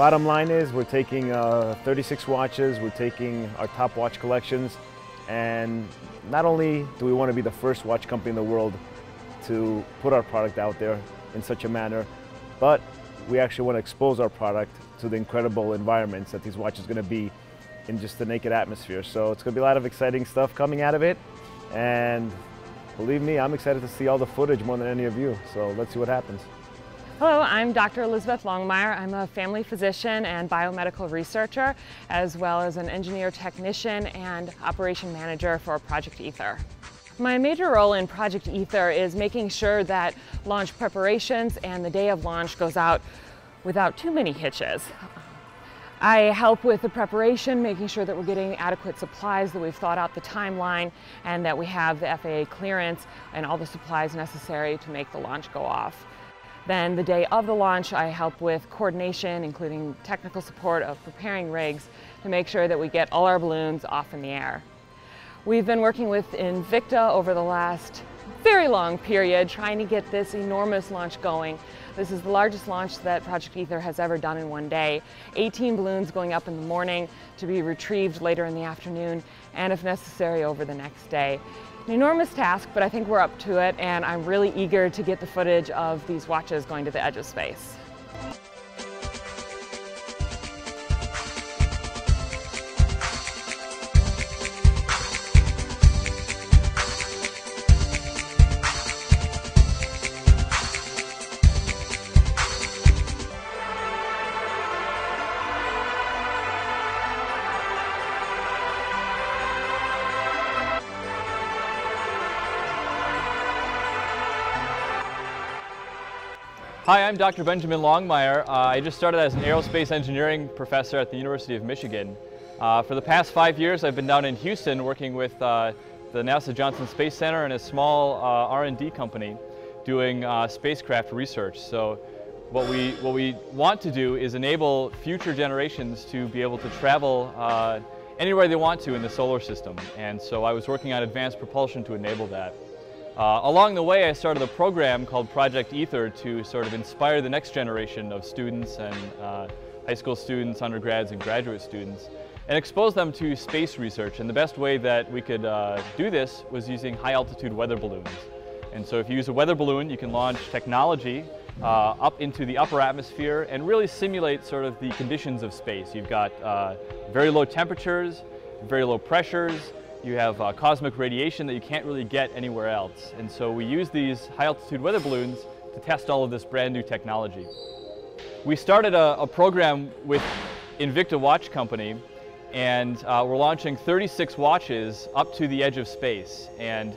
Bottom line is we're taking 36 watches, we're taking our top watch collections, and not only do we want to be the first watch company in the world to put our product out there in such a manner, but we actually want to expose our product to the incredible environments that these watches are going to be in just the naked atmosphere. So it's going to be a lot of exciting stuff coming out of it, and believe me, I'm excited to see all the footage more than any of you. So let's see what happens. Hello, I'm Dr. Elizabeth Longmire. I'm a family physician and biomedical researcher, as well as an engineer technician and operation manager for Project Ether. My major role in Project Ether is making sure that launch preparations and the day of launch goes out without too many hitches. I help with the preparation, making sure that we're getting adequate supplies, that we've thought out the timeline, and that we have the FAA clearance and all the supplies necessary to make the launch go off. Then the day of the launch, I help with coordination, including technical support of preparing rigs to make sure that we get all our balloons off in the air. We've been working with Invicta over the last very long period trying to get this enormous launch going. This is the largest launch that Project Ether has ever done in one day. 18 balloons going up in the morning to be retrieved later in the afternoon, and if necessary over the next day. An enormous task, but I think we're up to it, and I'm really eager to get the footage of these watches going to the edge of space. Hi, I'm Dr. Benjamin Longmire. I just started as an aerospace engineering professor at the University of Michigan. For the past 5 years, I've been down in Houston working with the NASA Johnson Space Center and a small R&D company doing spacecraft research. So what we want to do is enable future generations to be able to travel anywhere they want to in the solar system. And so I was working on advanced propulsion to enable that. Along the way, I started a program called Project Ether to sort of inspire the next generation of students and high school students, undergrads, and graduate students, and expose them to space research. And the best way that we could do this was using high-altitude weather balloons. And so if you use a weather balloon, you can launch technology up into the upper atmosphere and really simulate sort of the conditions of space. You've got very low temperatures, very low pressures. You have cosmic radiation that you can't really get anywhere else. And so we use these high-altitude weather balloons to test all of this brand new technology. We started a program with Invicta Watch Company, and we're launching 36 watches up to the edge of space and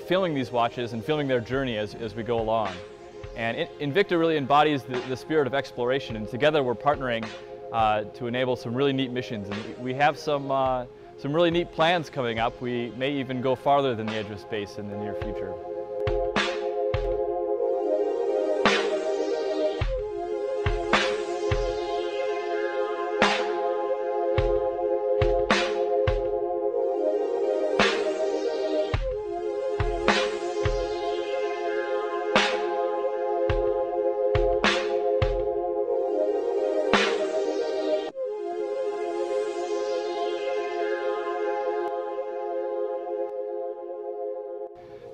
filming these watches and filming their journey as we go along. And Invicta really embodies the spirit of exploration, and together we're partnering to enable some really neat missions. And we have some really neat plans coming up. We may even go farther than the edge of space in the near future.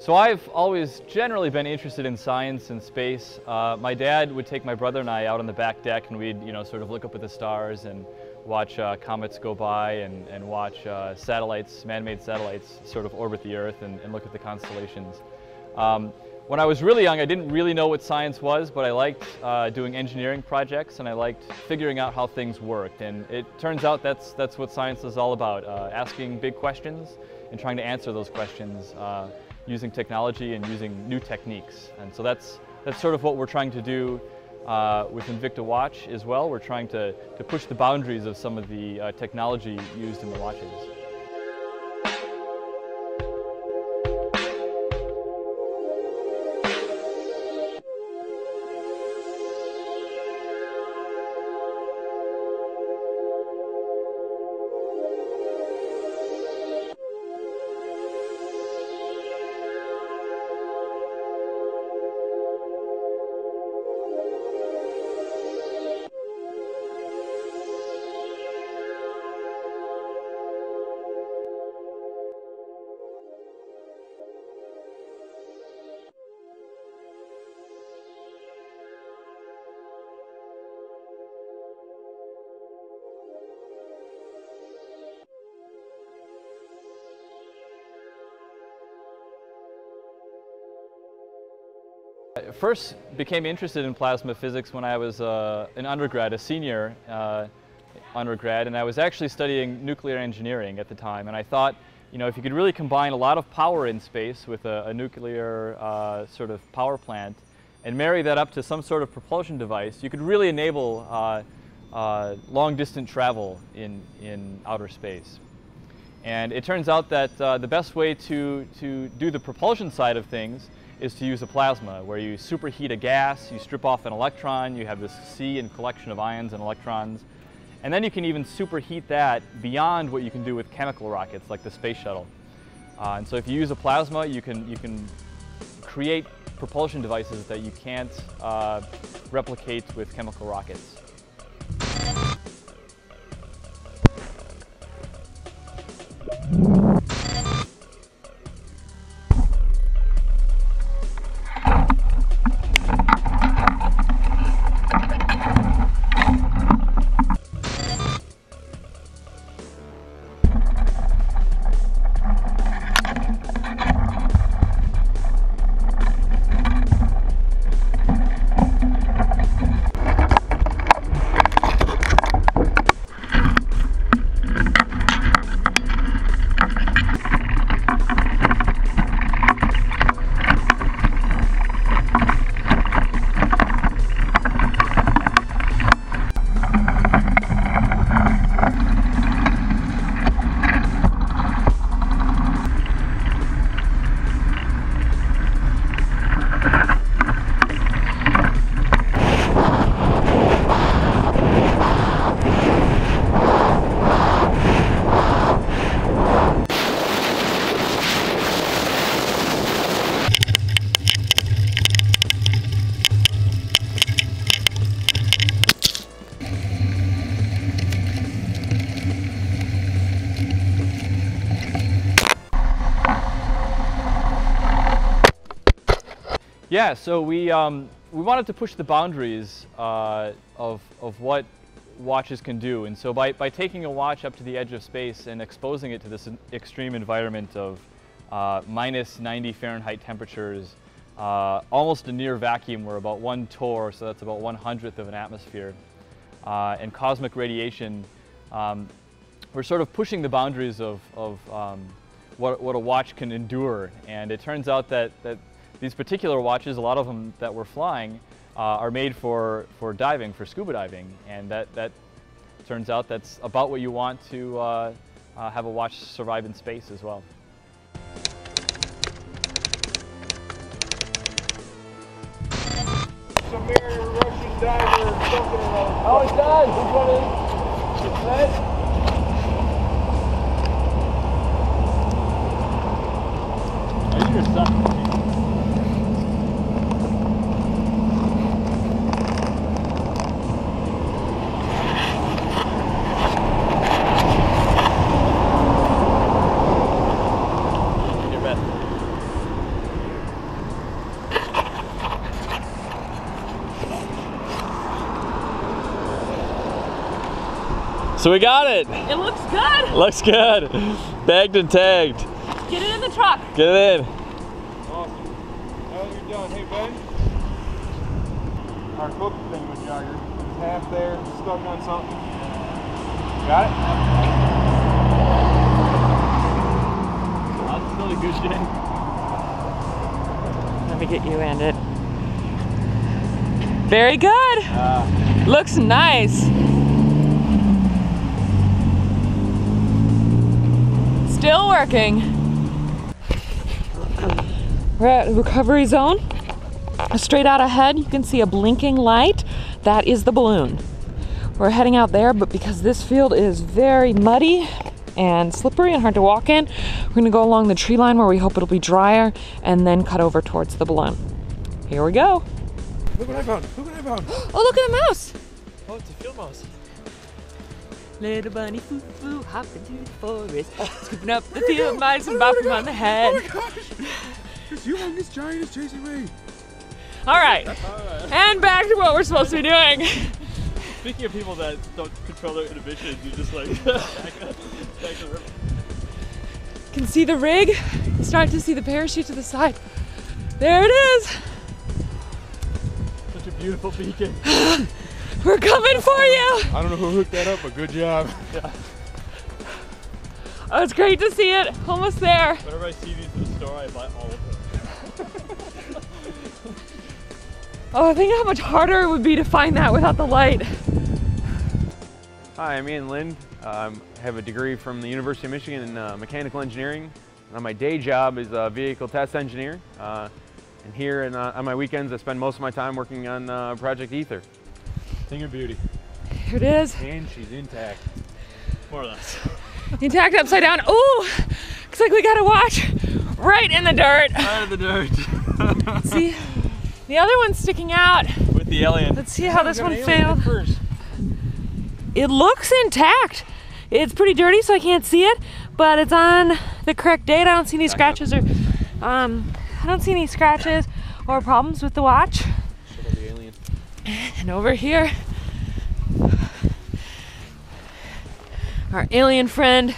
So I've always generally been interested in science and space. My dad would take my brother and I out on the back deck, and we'd sort of look up at the stars and watch comets go by and watch satellites, man-made satellites, sort of orbit the Earth and look at the constellations. When I was really young, I didn't really know what science was, but I liked doing engineering projects, and I liked figuring out how things worked. And it turns out that's what science is all about, asking big questions and trying to answer those questions using technology and using new techniques. And so that's sort of what we're trying to do with Invicta Watch as well. We're trying to push the boundaries of some of the technology used in the watches. I first became interested in plasma physics when I was an undergrad, a senior undergrad, and I was actually studying nuclear engineering at the time. And I thought, you know, if you could really combine a lot of power in space with a nuclear sort of power plant and marry that up to some sort of propulsion device, you could really enable long-distance travel in outer space. And it turns out that the best way to do the propulsion side of things is to use a plasma, where you superheat a gas, you strip off an electron, you have this sea and collection of ions and electrons, and then you can even superheat that beyond what you can do with chemical rockets like the space shuttle. And so if you use a plasma, you can create propulsion devices that you can't replicate with chemical rockets. Yeah, so we wanted to push the boundaries of what watches can do, and so by taking a watch up to the edge of space and exposing it to this extreme environment of minus 90 Fahrenheit temperatures, almost a near vacuum, we're about 1 torr, so that's about 1/100th of an atmosphere, and cosmic radiation, we're sort of pushing the boundaries of what a watch can endure. And it turns out that these particular watches, a lot of them that we're flying, are made for diving, for scuba diving, and that turns out that's about what you want to have a watch survive in space as well. Samir, Russian diver, something around. Oh, it's done! Which one is it? Red? You're sucking. So we got it! It looks good! Looks good! Bagged and tagged. Get it in the truck! Get it in. Awesome. Now that you're done, hey Ben. Our hook thing with jogger. It's half there, stuck on something. Got it? That's really good, Jay. Let me get you in it. Very good! Looks nice! Still working. We're at recovery zone. Straight out ahead, you can see a blinking light. That is the balloon. We're heading out there, but because this field is very muddy and slippery and hard to walk in, we're gonna go along the tree line where we hope it'll be drier and then cut over towards the balloon. Here we go. Look what I found. Look what I found. Oh, look at the mouse. Oh, it's a field mouse. Little bunny foo-foo hop into the forest, scooping up the field mice and bopping on the head. Oh my gosh! This humongous giant is chasing me. All right, and back to what we're supposed to be doing. Speaking of people that don't control their inhibitions, you just like back the river. Can see the rig. Start to see the parachute to the side. There it is. Beautiful beacon. We're coming for you. I don't know who hooked that up, but good job. Yeah. Oh, it's great to see it. Almost there. Whenever I see these in the store, I buy all of them. Oh, think how much harder it would be to find that without the light. Hi, I'm Ian Lind. I have a degree from the University of Michigan in mechanical engineering. And my day job is a vehicle test engineer. And here on my weekends, I spend most of my time working on Project Ether. Thing of beauty. Here it is. And she's intact. More or less. Intact upside down. Ooh, looks like we got a watch right in the dirt. Right in the dirt. See, the other one's sticking out. With the alien. Let's see how this one failed. It looks intact. It's pretty dirty, so I can't see it, but it's on the correct date. I don't see any scratches or I don't see any scratches or problems with the watch. The alien. And over here, our alien friend.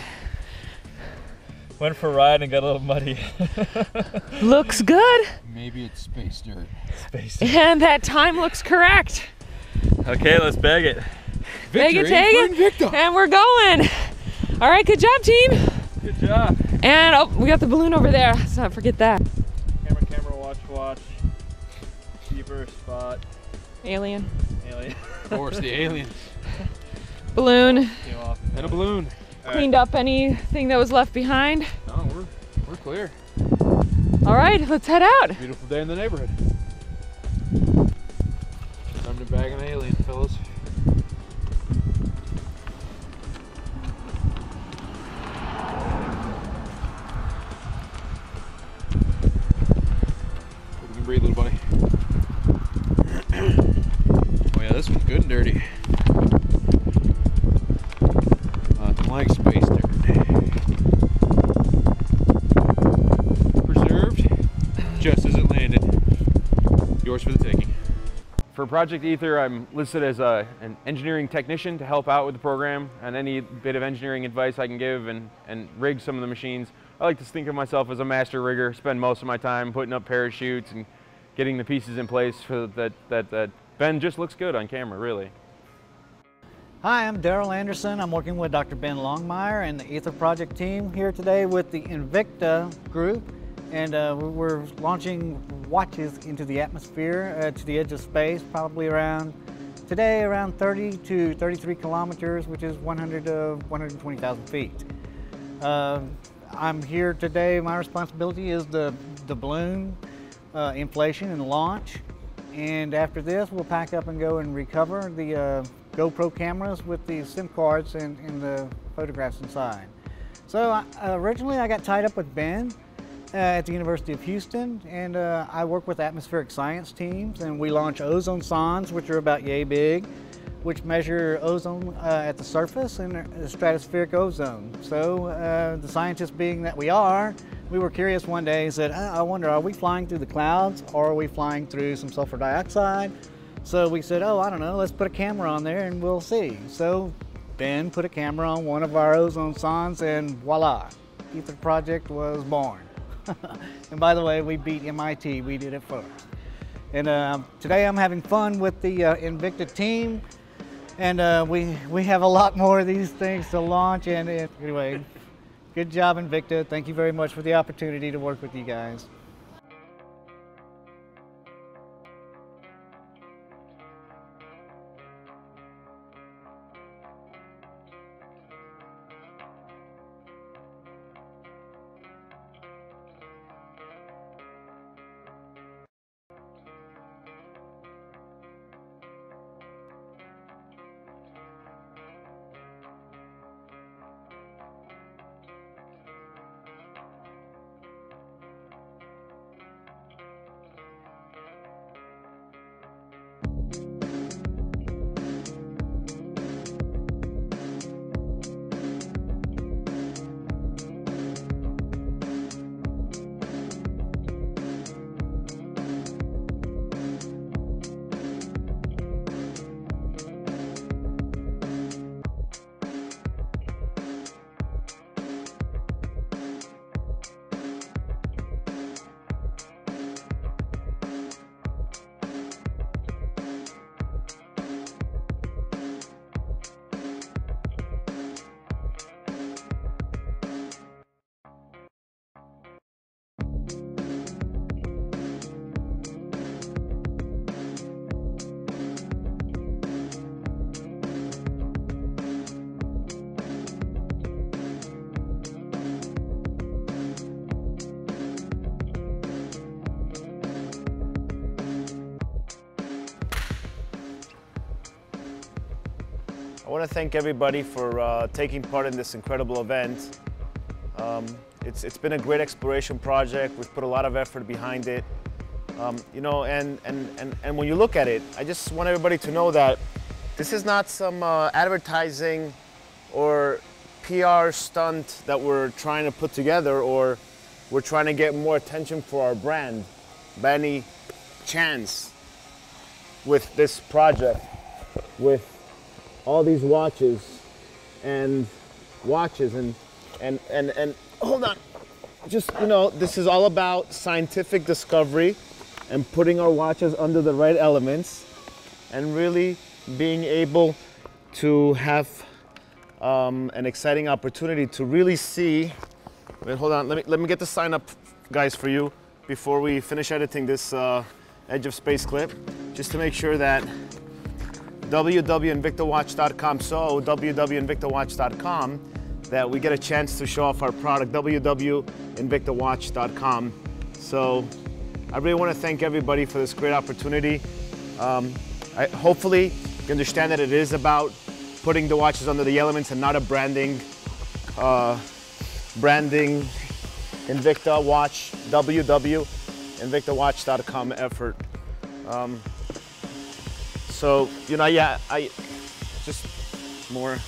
Went for a ride and got a little muddy. Looks good. Maybe it's space dirt. Space dirt. And that time looks correct. Okay, let's bag it. Take it, take it. Invicta. And we're going. All right, good job, team. Good job. And oh, we got the balloon over there. Let's not forget that. Camera, watch. Keeper, spot. Alien. Alien. Of course, the alien. Balloon. Came off. And a balloon. Cleaned up anything that was left behind. No, we're clear. All right, let's head out. Beautiful day in the neighborhood. Time to bag an alien, fellas. You can breathe, little buddy. Oh yeah, this one's good and dirty. Nothing like space dirt. Preserved just as it landed. Yours for the taking. For Project Ether, I'm listed as an engineering technician to help out with the program and any bit of engineering advice I can give and rig some of the machines. I like to think of myself as a master rigger, spend most of my time putting up parachutes and getting the pieces in place so that Ben just looks good on camera, really. Hi, I'm Daryl Anderson. I'm working with Dr. Ben Longmire and the Ether Project team here today with the Invicta group. And we're launching watches into the atmosphere to the edge of space, probably around 30 to 33 kilometers, which is 100 to 120,000 feet. I'm here today, my responsibility is the balloon inflation and launch. And after this, we'll pack up and go and recover the GoPro cameras with the SIM cards and the photographs inside. So originally I got tied up with Ben at the University of Houston, and I work with atmospheric science teams, and we launch ozone sondes, which are about yay big, which measure ozone at the surface and stratospheric ozone. So the scientists being that we were curious one day and said, I wonder, are we flying through the clouds or are we flying through some sulfur dioxide? So we said, oh, I don't know, let's put a camera on there and we'll see. So Ben put a camera on one of our ozone sondes and voila, Ether Project was born. And by the way, we beat MIT, we did it first. And today I'm having fun with the Invicta team, and we have a lot more of these things to launch. And anyway, good job, Invicta. Thank you very much for the opportunity to work with you guys. want to thank everybody for taking part in this incredible event. It's been a great exploration project. We've put a lot of effort behind it. You know, and when you look at it, I just want everybody to know that this is not some advertising or PR stunt that we're trying to put together, or we're trying to get more attention for our brand by any chance with this project, with all these watches and hold on, just, you know, this is all about scientific discovery and putting our watches under the right elements and really being able to have an exciting opportunity to really see. Wait, hold on, let me get the sign up, guys, for you before we finish editing this Edge of Space clip, just to make sure that www.invictawatch.com, so www.invictawatch.com, that we get a chance to show off our product, www.invictawatch.com. So I really want to thank everybody for this great opportunity. Hopefully you understand that it is about putting the watches under the elements and not a branding Invicta watch, www.invictawatch.com effort. So, you know, yeah, I just more